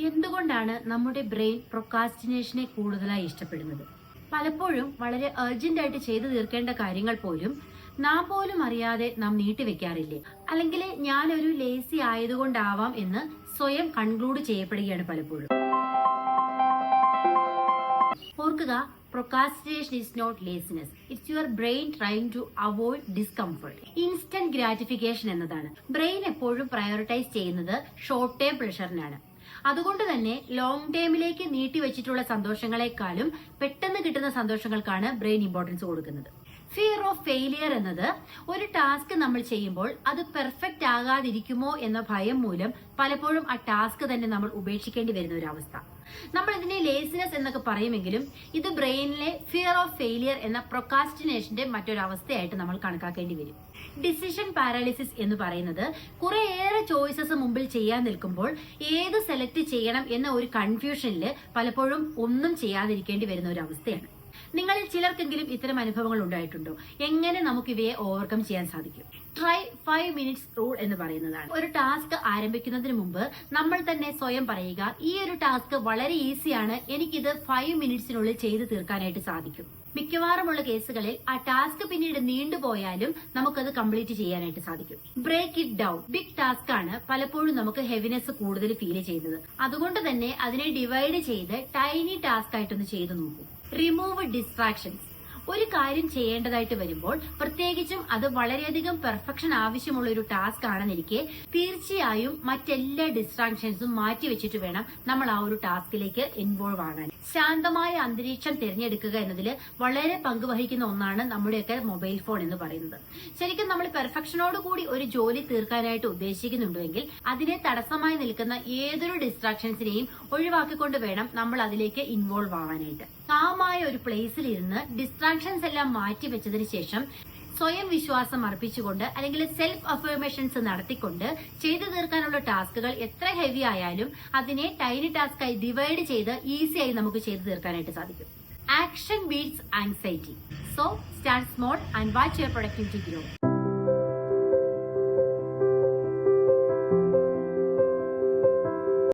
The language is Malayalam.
എന്തുകൊണ്ടാണ് നമ്മുടെ ബ്രെയിൻ പ്രൊക്കാസ്റ്റിനേഷനെ കൂടുതലായി ഇഷ്ടപ്പെടുന്നത്? പലപ്പോഴും വളരെ അർജന്റ് ആയിട്ട് ചെയ്തു തീർക്കേണ്ട കാര്യങ്ങൾ പോലും നാം പോലും അറിയാതെ നാം നീട്ടിവെക്കാറില്ലേ? അല്ലെങ്കിൽ ഞാനൊരു ലേസി ആയതുകൊണ്ടാവാം എന്ന് സ്വയം കൺക്ലൂഡ് ചെയ്യപ്പെടുകയാണ് പലപ്പോഴും. ഓർക്കുക, procrastination is not laziness. It's your brain trying to avoid discomfort. Instant gratification എന്നതാണ്. ബ്രെയിൻ എപ്പോഴും പ്രയോറിറ്റൈസ് ചെയ്യുന്നത് ഷോർട്ട് ടേം പ്ലഷറിനാണ്. അതുകൊണ്ട് തന്നെ ലോങ് ടേമിലേക്ക് നീട്ടിവെച്ചിട്ടുള്ള സന്തോഷങ്ങളെക്കാളും പെട്ടെന്ന് കിട്ടുന്ന സന്തോഷങ്ങൾക്കാണ് ബ്രെയിൻ ഇമ്പോർട്ടൻസ് കൊടുക്കുന്നത്. ഫിയർ ഓഫ് ഫെയിലിയർ എന്നത് ഒരു ടാസ്ക് നമ്മൾ ചെയ്യുമ്പോൾ അത് പെർഫെക്റ്റ് ആകാതിരിക്കുമോ എന്ന ഭയം മൂലം പലപ്പോഴും ആ ടാസ്ക് തന്നെ നമ്മൾ ഉപേക്ഷിക്കേണ്ടി വരുന്ന ഒരു അവസ്ഥ. നമ്മൾ ഇതിനെ ലേസിനെസ് എന്നൊക്കെ പറയുമെങ്കിലും ഇത് ബ്രെയിനിലെ ഫിയർ ഓഫ് ഫെയിലിയർ എന്ന പ്രൊക്കാസ്റ്റിനേഷന്റെ മറ്റൊരവസ്ഥയായിട്ട് നമ്മൾ കണക്കാക്കേണ്ടി വരും. ഡിസിഷൻ പാരാലിസിസ് എന്ന് പറയുന്നത് കുറേയേറെ ചോയ്സസ് മുമ്പിൽ ചെയ്യാൻ നിൽക്കുമ്പോൾ ഏത് സെലക്ട് ചെയ്യണം എന്ന ഒരു കൺഫ്യൂഷനിൽ പലപ്പോഴും ഒന്നും ചെയ്യാതിരിക്കേണ്ടി വരുന്ന ഒരു അവസ്ഥയാണ്. നിങ്ങളിൽ ചിലർക്കെങ്കിലും ഇത്തരം അനുഭവങ്ങൾ ഉണ്ടായിട്ടുണ്ടോ? എങ്ങനെ നമുക്ക് ഇവയെ ഓവർകം ചെയ്യാൻ സാധിക്കും? ട്രൈ 5 minutes റൂൾ എന്ന് പറയുന്നതാണ്. ഒരു ടാസ്ക് ആരംഭിക്കുന്നതിന് മുമ്പ് നമ്മൾ തന്നെ സ്വയം പറയുക, ഈ ഒരു ടാസ്ക് വളരെ ഈസിയാണ്, എനിക്കിത് 5 minutesനുള്ളിൽ ചെയ്തു തീർക്കാനായിട്ട് സാധിക്കും. മിക്കവാറുമുള്ള കേസുകളിൽ ആ ടാസ്ക് പിന്നീട് നീണ്ടുപോയാലും നമുക്കത് കംപ്ലീറ്റ് ചെയ്യാനായിട്ട് സാധിക്കും. Break it down. Big task ആണ് പലപ്പോഴും നമുക്ക് ഹെവിനെസ് കൂടുതൽ ഫീൽ ചെയ്യുന്നത്. അതുകൊണ്ട് തന്നെ അതിനെ ഡിവൈഡ് ചെയ്ത് ടൈനി ടാസ്ക് ആയിട്ടൊന്ന് ചെയ്തു നോക്കൂ. Remove distractions. ഒരു കാര്യം ചെയ്യേണ്ടതായിട്ട് വരുമ്പോൾ, പ്രത്യേകിച്ചും അത് വളരെയധികം പെർഫെക്ഷൻ ആവശ്യമുള്ള ഒരു ടാസ്ക് ആണെന്നിരിക്കെ, തീർച്ചയായും മറ്റെല്ലാ ഡിസ്ട്രാക്ഷൻസും മാറ്റിവെച്ചിട്ട് വേണം നമ്മൾ ആ ഒരു ടാസ്കിലേക്ക് ഇൻവോൾവ് ആകാൻ. ശാന്തമായ അന്തരീക്ഷം തിരഞ്ഞെടുക്കുക എന്നതിൽ വളരെ പങ്കുവഹിക്കുന്ന ഒന്നാണ് നമ്മുടെയൊക്കെ മൊബൈൽ ഫോൺ എന്ന് പറയുന്നത്. ശരിക്കും നമ്മൾ പെർഫെക്ഷനോട് കൂടി ഒരു ജോലി തീർക്കാനായിട്ട് ഉദ്ദേശിക്കുന്നുണ്ടെങ്കിൽ അതിനെ തടസ്സമായി നിൽക്കുന്ന ഏതൊരു ഡിസ്ട്രാക്ഷൻസിനെയും ഒഴിവാക്കിക്കൊണ്ട് വേണം നമ്മൾ അതിലേക്ക് ഇൻവോൾവ് ആവാനായിട്ട്. കാമായ ഒരു പ്ലേസിൽ ഇരുന്ന് ഡിസ്ട്രാക്ഷൻസ് എല്ലാം മാറ്റിവെച്ചതിന് ശേഷം സ്വയം വിശ്വാസം അർപ്പിച്ചുകൊണ്ട് അല്ലെങ്കിൽ സെൽഫ് അഫർമേഷൻസ് നടത്തിക്കൊണ്ട് ചെയ്തു തീർക്കാനുള്ള ടാസ്കുകൾ എത്ര ഹെവി ആയാലും അതിനെ ടൈനി ടാസ്കായി ഡിവൈഡ് ചെയ്ത് ഈസിയായി നമുക്ക് ചെയ്തു തീർക്കാനായിട്ട് സാധിക്കും. Action beats anxiety. So start small and watch your productivity grow.